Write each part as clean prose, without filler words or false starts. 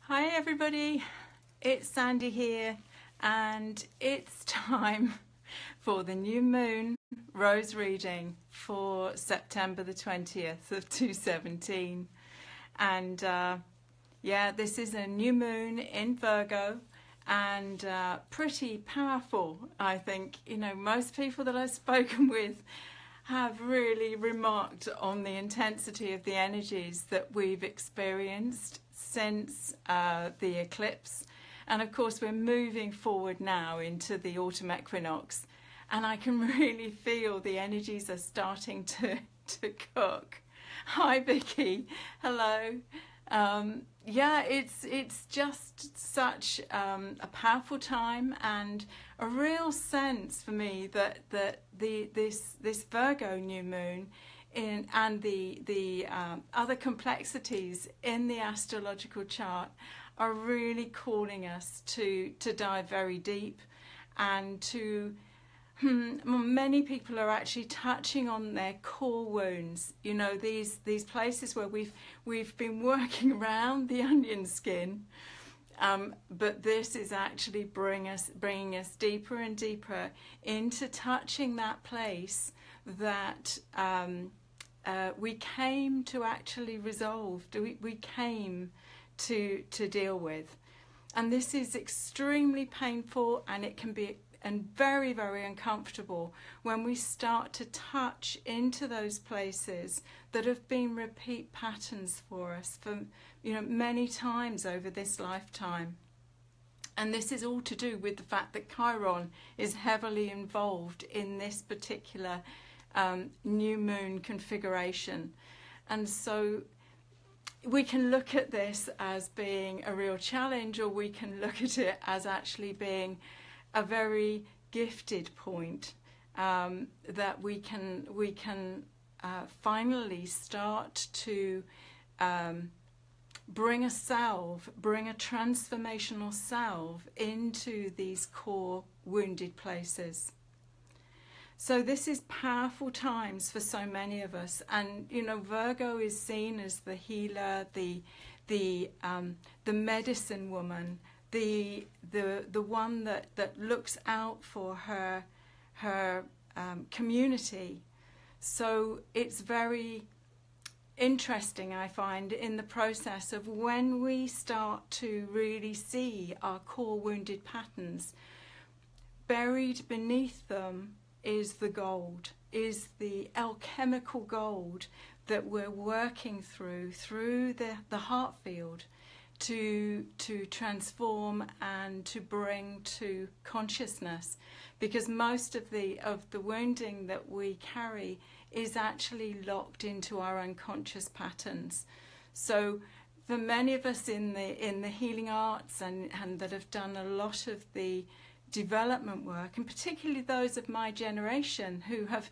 Hi everybody, it's Sandy here, and it's time for the new moon rose reading for September the 20th of 2017. And yeah, this is a new moon in Virgo, and pretty powerful. I think, most people that I've spoken with have really remarked on the intensity of the energies that we've experienced since the eclipse. And of course we're moving forward now into the autumn equinox, and I can really feel the energies are starting to cook. Hi Vicky, hello. Yeah, it's just such a powerful time, and a real sense for me that this Virgo new moon and the other complexities in the astrological chart are really calling us to dive very deep, and to many people are actually touching on their core wounds. These places where we've been working around the onion skin, but this is actually bringing us deeper and deeper into touching that place that we came to actually resolve. We came to deal with, and this is extremely painful, and it can be very, very uncomfortable when we start to touch into those places that have been repeat patterns for us for many times over this lifetime. And this is all to do with the fact that Chiron is heavily involved in this particular new moon configuration. And so we can look at this as being a real challenge, or we can look at it as actually being a very gifted point, that we can finally start to bring a transformational salve into these core wounded places. So this is powerful times for so many of us, and Virgo is seen as the healer, the medicine woman, the one that looks out for her community. So it's very interesting, I find, in the process of when we start to really see our core wounded patterns, buried beneath them is the gold, is the alchemical gold that we're working through the heart field to transform and to bring to consciousness, because most of the wounding that we carry is actually locked into our unconscious patterns. So for many of us in the healing arts and that have done a lot of the development work, and particularly those of my generation who have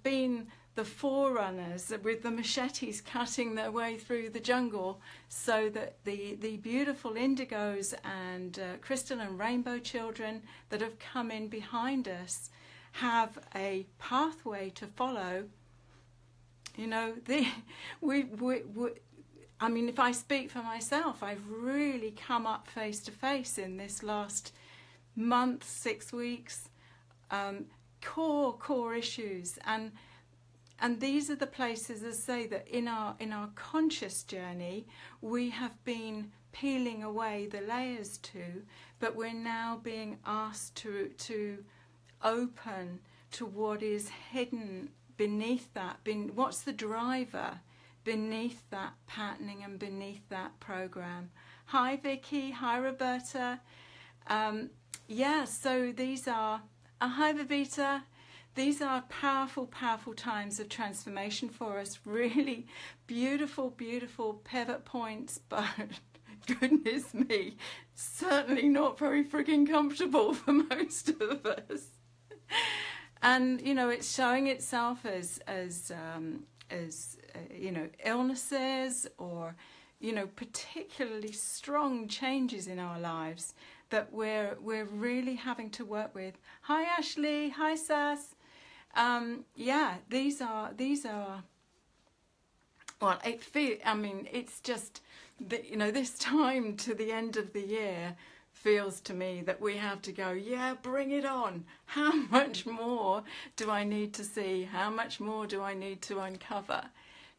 been the forerunners with the machetes cutting their way through the jungle, so that the beautiful indigos and crystal and rainbow children that have come in behind us have a pathway to follow. I mean, if I speak for myself, I've really come up face to face in this last month, 6 weeks, core issues, and these are the places, as I say, that in our conscious journey we have been peeling away the layers to, but we're now being asked to open to what is hidden beneath that. What's the driver beneath that patterning and beneath that program? Hi Vicky, hi Roberta. Yeah, so these are, hi Vivita, these are powerful, powerful times of transformation for us. Really beautiful, beautiful pivot points, but goodness me, certainly not very frigging comfortable for most of us. And it's showing itself as illnesses, or particularly strong changes in our lives that we're really having to work with. Hi Ashley, hi Sass. Yeah, these are Well, I mean, it's just that, you know, this time to the end of the year feels to me that we have to go, yeah, bring it on. How much more do I need to see? How much more do I need to uncover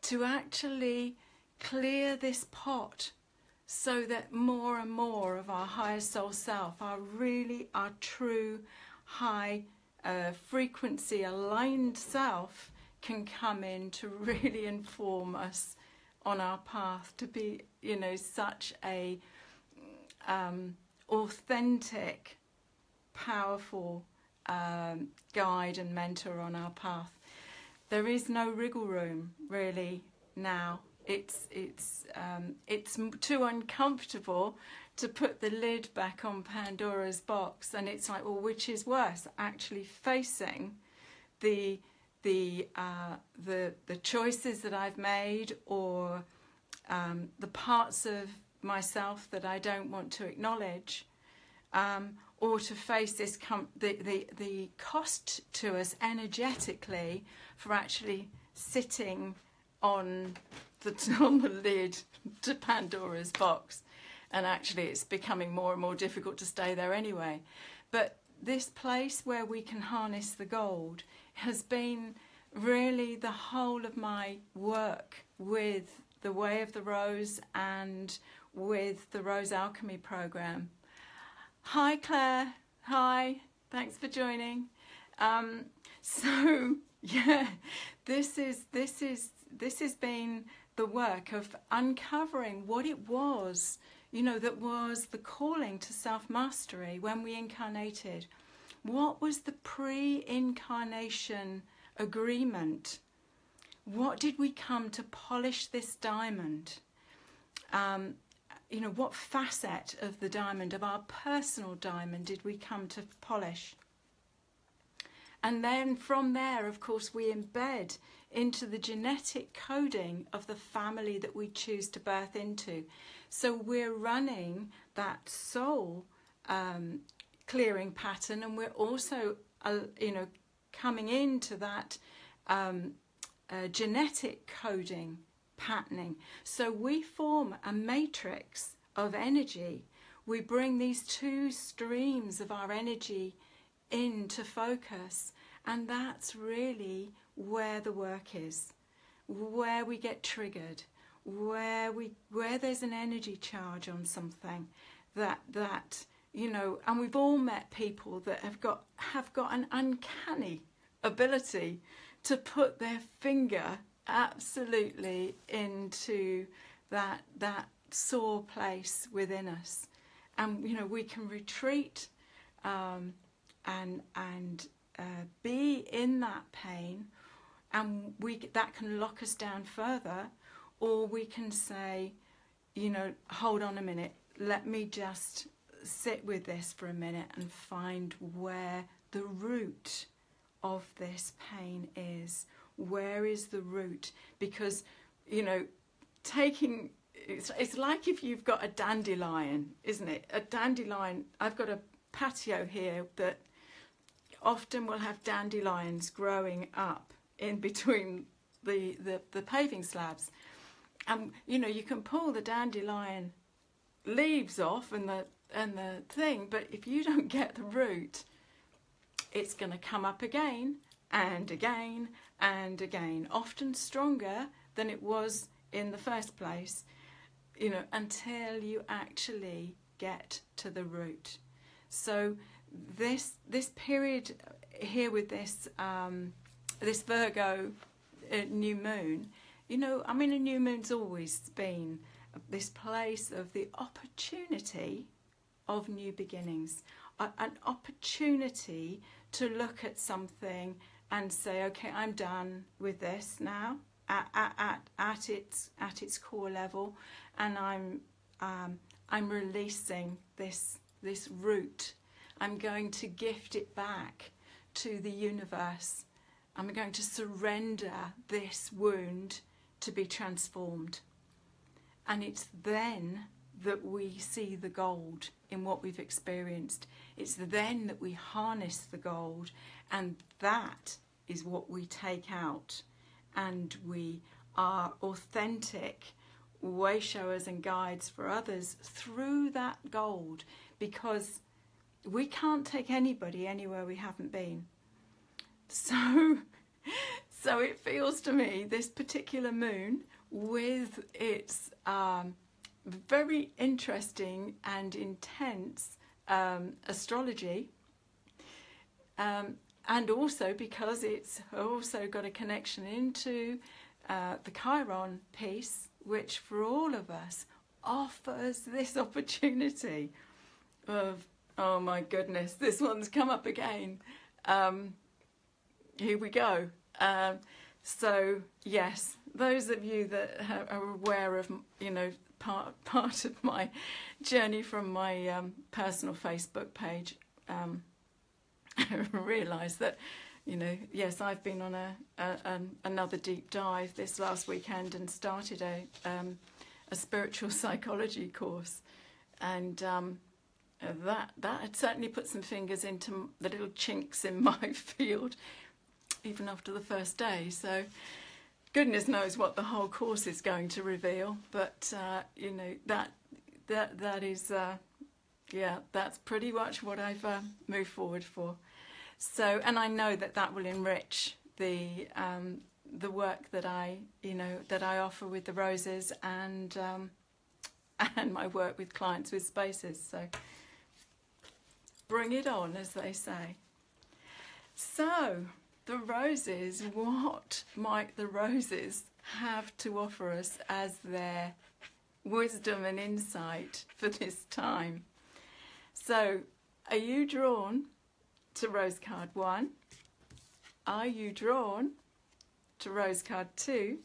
to actually clear this pot so that more and more of our higher soul self, our true high frequency aligned self can come in to really inform us on our path to be, you know, such a authentic, powerful guide and mentor on our path. There is no wriggle room really now. It's too uncomfortable to put the lid back on Pandora's box, and it's like, well, which is worse, actually facing the choices that I've made, or the parts of myself that I don't want to acknowledge, or to face this the cost to us energetically for actually sitting on the lid to Pandora's box, and actually it's becoming more and more difficult to stay there anyway. But this place where we can harness the gold has been really the whole of my work with the Way of the Rose and with the Rose Alchemy program. Hi Claire, hi, thanks for joining. So yeah, this has been the work of uncovering what it was, you know, that was the calling to self-mastery when we incarnated. What was the pre-incarnation agreement? What did we come to polish this diamond? You know, what facet of the diamond, of our personal diamond, did we come to polish? And then from there, of course, we embed into the genetic coding of the family that we choose to birth into. So we're running that soul clearing pattern, and we're also, you know, coming into that genetic coding patterning. So we form a matrix of energy. We bring these two streams of our energy into focus, and that's really where the work is, where we get triggered, where there's an energy charge on something that you know. And we've all met people that have got an uncanny ability to put their finger absolutely into that sore place within us, and you know, we can retreat and be in that pain, and that can lock us down further, or we can say, you know, hold on a minute, let me just sit with this for a minute and find where the root of this pain is. Where is the root? Because, you know, it's like if you've got a dandelion, isn't it? A dandelion, I've got a patio here that often will have dandelions growing up in between the paving slabs. And, you know, you can pull the dandelion leaves off and the thing, but if you don't get the root, it's going to come up again and again and again, often stronger than it was in the first place, you know, until you actually get to the root. So this period here with this this Virgo new moon, you know, I mean, a new moon's always been this place of the opportunity of new beginnings, an opportunity to look at something and say, okay, I'm done with this now at its core level, and I'm releasing this root. I'm going to gift it back to the universe. I'm going to surrender this wound to be transformed. And it's then that we see the gold in what we've experienced. It's then that we harness the gold, and that is what we take out and we are authentic way showers and guides for others through that gold, because we can't take anybody anywhere we haven't been. So it feels to me, this particular moon, with its very interesting and intense astrology, and also because it's also got a connection into the Chiron piece, which for all of us offers this opportunity of, oh my goodness, this one's come up again. Here we go. So yes, those of you that are aware of, you know, part of my journey from my personal Facebook page, realise that, you know, yes, I've been on another deep dive this last weekend and started a spiritual psychology course, and that had certainly put some fingers into the little chinks in my field, even after the first day. So goodness knows what the whole course is going to reveal, but you know, that is yeah, that's pretty much what I've moved forward for. So, and I know that will enrich the work that I offer with the roses, and my work with clients with spaces. So bring it on, as they say. So the roses, what might the roses have to offer us as their wisdom and insight for this time? So are you drawn to rose card 1? Are you drawn to rose card 2?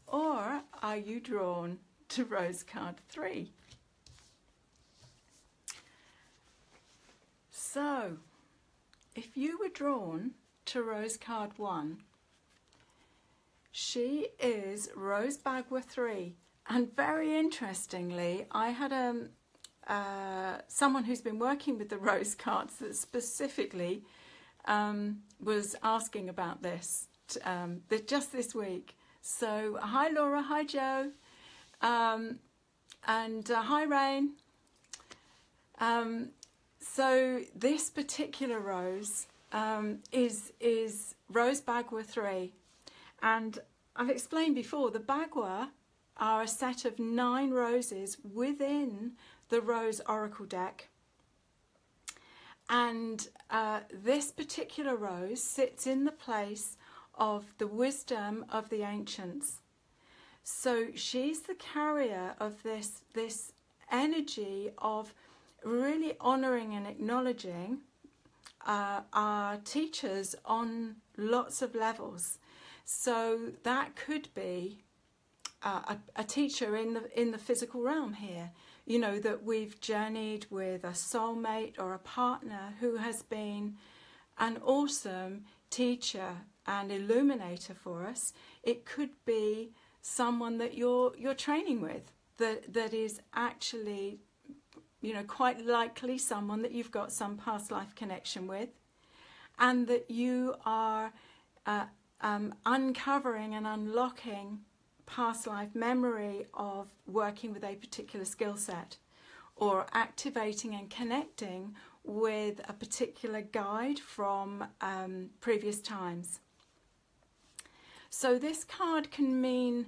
Or are you drawn to rose card 3? So if you were drawn to rose card 1, she is Rose Bagua 3. And very interestingly, I had someone who's been working with the rose cards that specifically was asking about this just this week. So hi Laura, hi Joe, and hi Rain. So this particular rose is Rose Bagua 3, and I've explained before, the Bagua are a set of 9 roses within the Rose Oracle deck, and this particular rose sits in the place of the wisdom of the ancients. So she's the carrier of this energy of really honouring and acknowledging our teachers on lots of levels. So that could be a teacher in the physical realm here, you know, that we've journeyed with a soulmate or a partner who has been an awesome teacher and illuminator for us. It could be someone that you're training with that is actually, you know, quite likely someone that you've got some past life connection with, and that you are uncovering and unlocking past life memory of working with a particular skill set, or activating and connecting with a particular guide from previous times. So this card can mean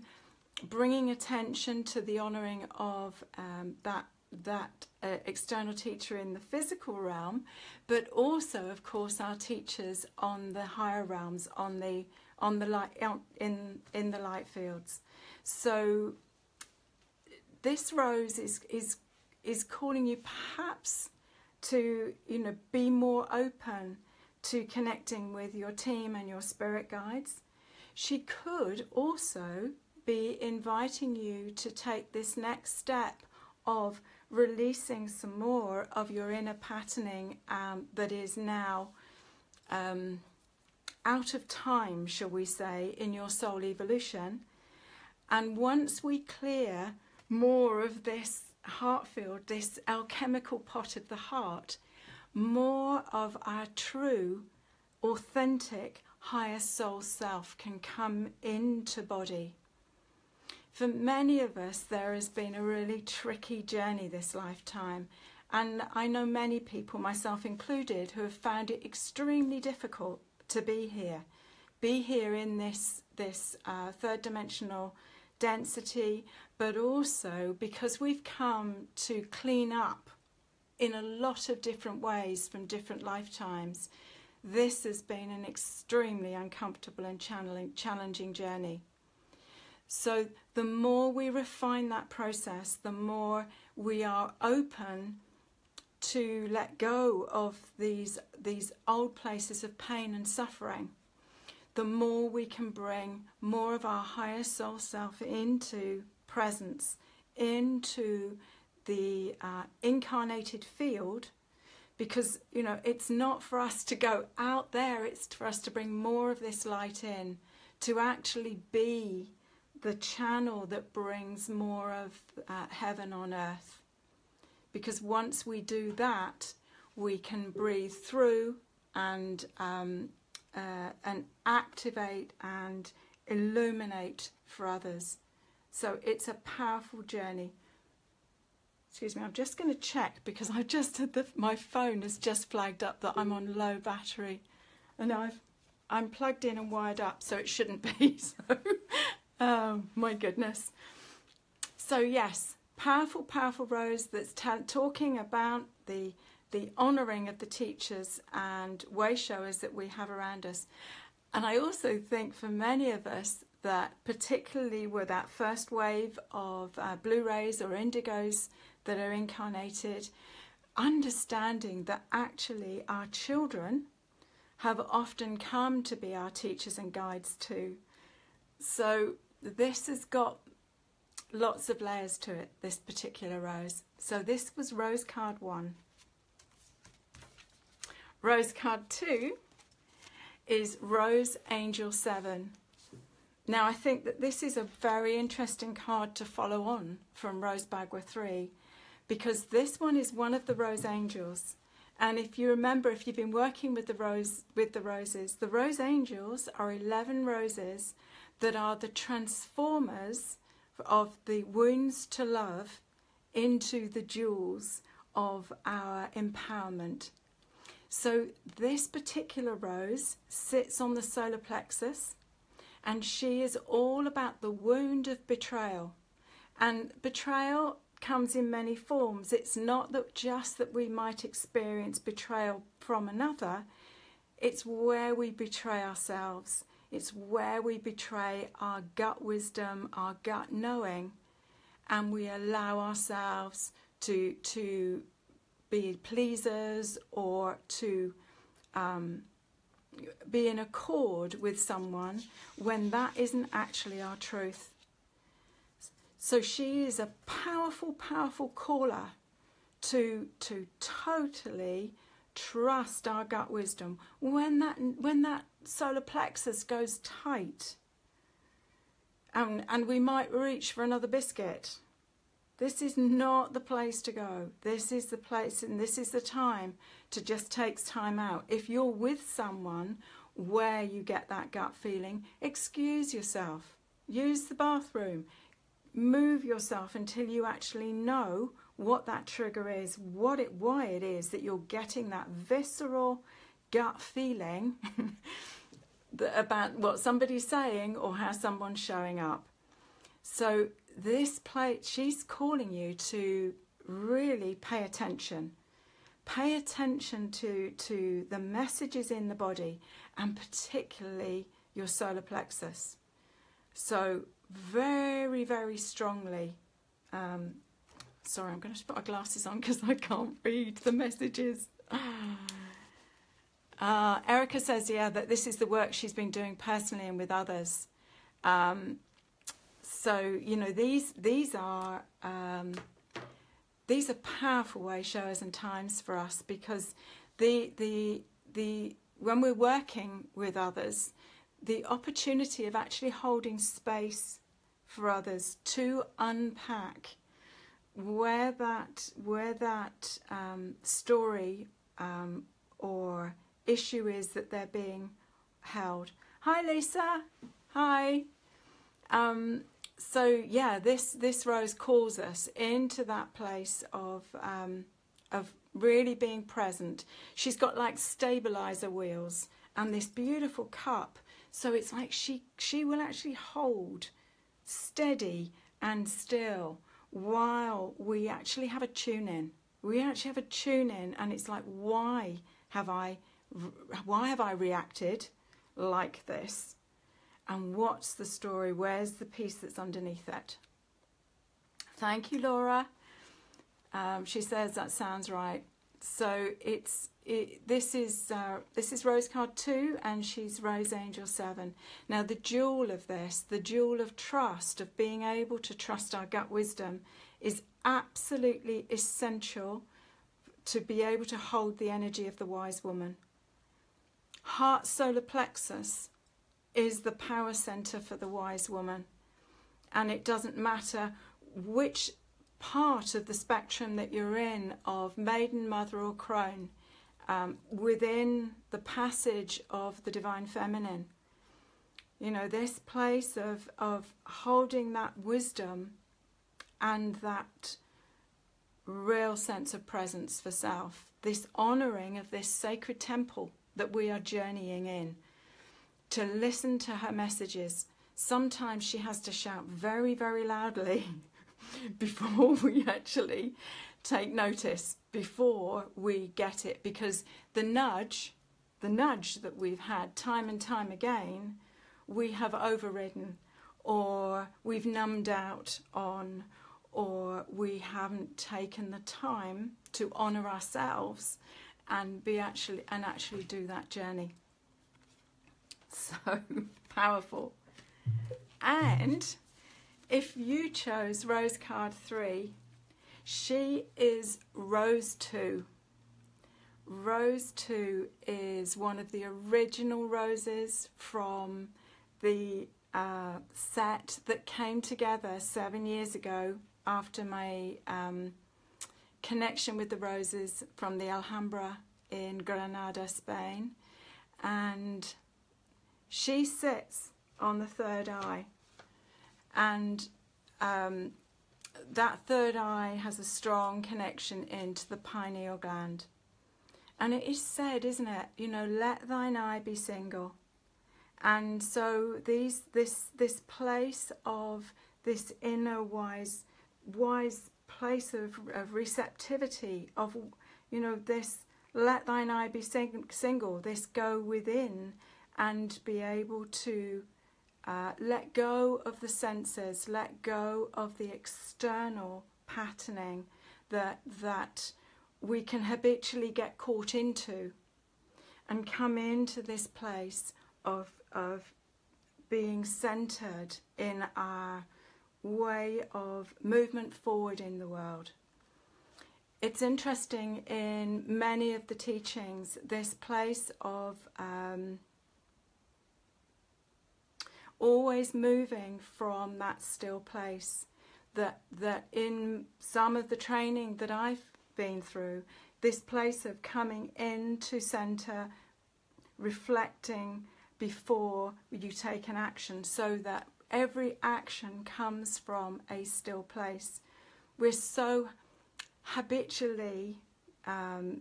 bringing attention to the honouring of that external teacher in the physical realm, but also, of course, our teachers on the higher realms, on the light, in the light fields. So this rose is calling you perhaps to, you know, be more open to connecting with your team and your spirit guides. She could also be inviting you to take this next step of releasing some more of your inner patterning that is now out of time, shall we say, in your soul evolution. And once we clear more of this heart field, this alchemical pot of the heart, more of our true, authentic, higher soul self can come into body. For many of us, there has been a really tricky journey this lifetime. And I know many people, myself included, who have found it extremely difficult to be here in this third dimensional density, but also because we've come to clean up in a lot of different ways from different lifetimes. This has been an extremely uncomfortable and challenging journey. So the more we refine that process, the more we are open to let go of these old places of pain and suffering, the more we can bring more of our higher soul self into presence, into the incarnated field, because, you know, it's not for us to go out there, it's for us to bring more of this light in, to actually be the channel that brings more of heaven on earth. Because once we do that, we can breathe through and activate and illuminate for others. So it's a powerful journey. Excuse me, I'm just going to check because I just had my phone has just flagged up that I'm on low battery, and I'm plugged in and wired up, so it shouldn't be. So, oh my goodness. So yes, powerful rose that's talking about the honouring of the teachers and way showers that we have around us. And I also think for many of us that particularly with that first wave of blue rays or indigos that are incarnated, understanding that actually our children have often come to be our teachers and guides too. So this has got lots of layers to it, this particular rose. So this was rose card 1. Rose card 2 is Rose Angel 7. Now I think that this is a very interesting card to follow on from Rose Bagua 3, because this one is one of the rose angels. And if you remember, if you've been working with the roses, the rose angels are 11 roses that are the transformers of the wounds to love into the jewels of our empowerment. So this particular rose sits on the solar plexus, and she is all about the wound of betrayal. And betrayal comes in many forms. It's not that just that we might experience betrayal from another, it's where we betray ourselves. It's where we betray our gut wisdom, our gut knowing, and we allow ourselves to be pleasers or to be in accord with someone when that isn't actually our truth. So she is a powerful caller to totally trust our gut wisdom. When that solar plexus goes tight, and we might reach for another biscuit, this is not the place to go. This is the place, and this is the time to just take time out. If you're with someone where you get that gut feeling, excuse yourself, use the bathroom, move yourself until you actually know what that trigger is, why it is that you're getting that visceral gut feeling about what somebody's saying or how someone's showing up. So this plate, she's calling you to really pay attention. Pay attention to the messages in the body, and particularly your solar plexus. So very strongly, sorry, I'm going to put my glasses on because I can't read the messages. Erica says, yeah, that this is the work she's been doing personally and with others. So, you know, these are powerful way showers and times for us, because when we're working with others, the opportunity of actually holding space for others to unpack where that story or issue is that they're being held. Hi, Lisa. Hi. So yeah, this rose calls us into that place of really being present. She's got like stabilizer wheels and this beautiful cup. So it's like she will actually hold steady and still while we actually have a tune in. We actually have a tune in, and it's like, why have I reacted like this? And what's the story? Where's the piece that's underneath it? Thank you, Laura. She says that sounds right. So this is Rose Card 2, and she's Rose Angel 7. Now the jewel of this, the jewel of trust, of being able to trust our gut wisdom, is absolutely essential to be able to hold the energy of the wise woman. Heart solar plexus is the power center for the wise woman, and it doesn't matter which part of the spectrum that you're in, of maiden, mother or crone, within the passage of the divine feminine. You know, this place of holding that wisdom and that real sense of presence for self, this honouring of this sacred temple that we are journeying in, to listen to her messages. Sometimes she has to shout very, very loudly before we actually take notice, before we get it, because the nudge that we've had time and time again, we have overridden, or we've numbed out on, or we haven't taken the time to honour ourselves and actually do that journey. So powerful. And if you chose Rose Card 3, she is Rose 2. Rose 2 is one of the original roses from the set that came together 7 years ago after my connection with the roses from the Alhambra in Granada, Spain. And she sits on the third eye, and that third eye has a strong connection into the pineal gland. And it is said, isn't it, you know, let thine eye be single. And so this place of this inner wise place of receptivity, of, you know, this let thine eye be single, this go within and be able to let go of the senses, let go of the external patterning that we can habitually get caught into, and come into this place of being centered in our way of movement forward in the world. It's interesting, in many of the teachings, this place of always moving from that still place, that in some of the training that I've been through, this place of coming into center, reflecting before you take an action, so that every action comes from a still place. We're so habitually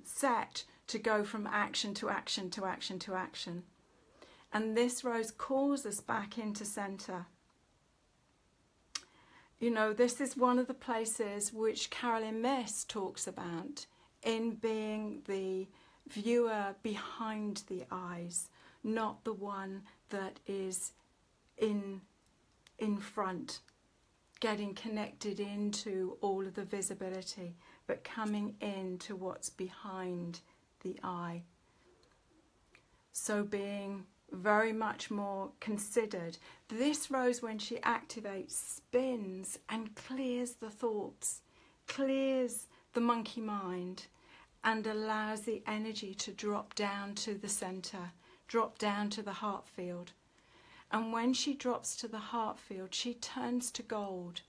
set to go from action to action to action to action. And this rose calls us back into center. You know, this is one of the places which Carolyn Myss talks about, in being the viewer behind the eyes, not the one that is in front, getting connected into all of the visibility, but coming into what's behind the eye. So being very much more considered. This rose, when she activates, spins and clears the thoughts, clears the monkey mind, and allows the energy to drop down to the center, drop down to the heart field. And when she drops to the heart field, she turns to gold.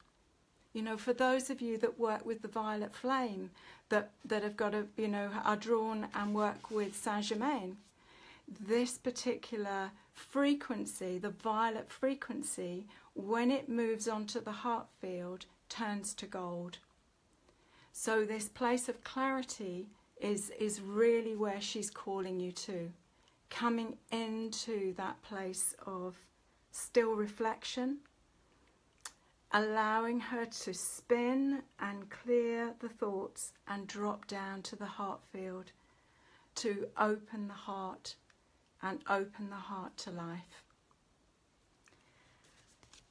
You know, for those of you that work with the violet flame, that have got are drawn and work with Saint Germain, this particular frequency, the violet frequency, when it moves onto the heart field, turns to gold. So this place of clarity is really where she's calling you to, coming into that place of still reflection, allowing her to spin and clear the thoughts and drop down to the heart field, to open the heart and open the heart to life.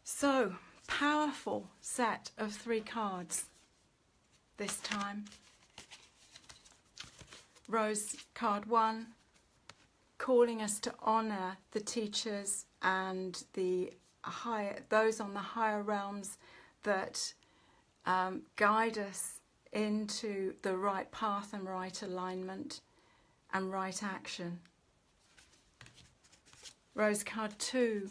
So, powerful set of 3 cards this time. Rose card 1, calling us to honour the teachers and those on the higher realms that guide us into the right path and right alignment and right action. Rose card 2,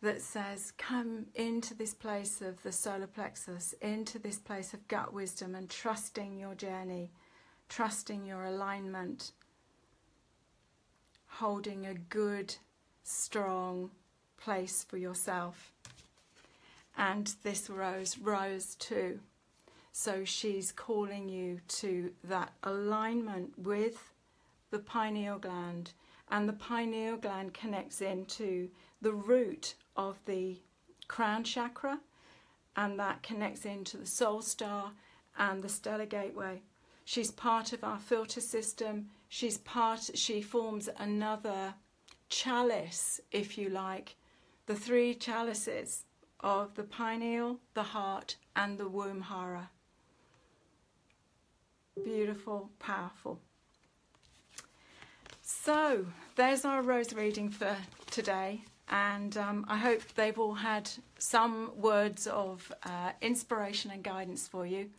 that says, come into this place of the solar plexus, into this place of gut wisdom and trusting your journey, trusting your alignment, holding a good, strong place for yourself. And this rose 2. So she's calling you to that alignment with the pineal gland, and the pineal gland connects into the root of the crown chakra, and that connects into the soul star and the stellar gateway. She's part of our filter system. She forms another chalice, if you like, the 3 chalices of the pineal, the heart, and the womb hara. Beautiful, powerful. So there's our rose reading for today, and I hope they've all had some words of inspiration and guidance for you.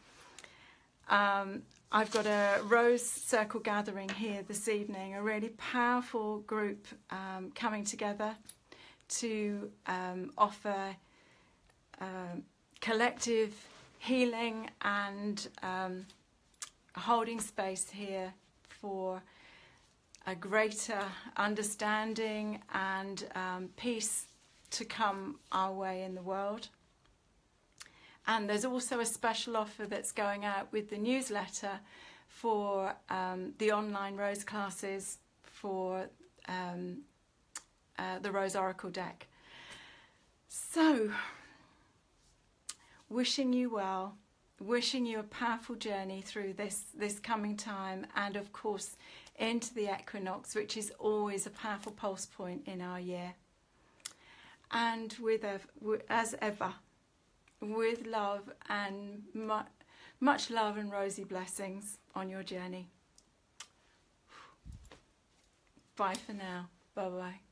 I've got a rose circle gathering here this evening, a really powerful group coming together to offer collective healing and holding space here for a greater understanding and peace to come our way in the world. And there's also a special offer that's going out with the newsletter for the online rose classes for the Rose Oracle deck. So, wishing you well, wishing you a powerful journey through this coming time, and of course into the equinox, which is always a powerful pulse point in our year. And as ever, with love and much love and rosy blessings on your journey. Bye for now. Bye-bye.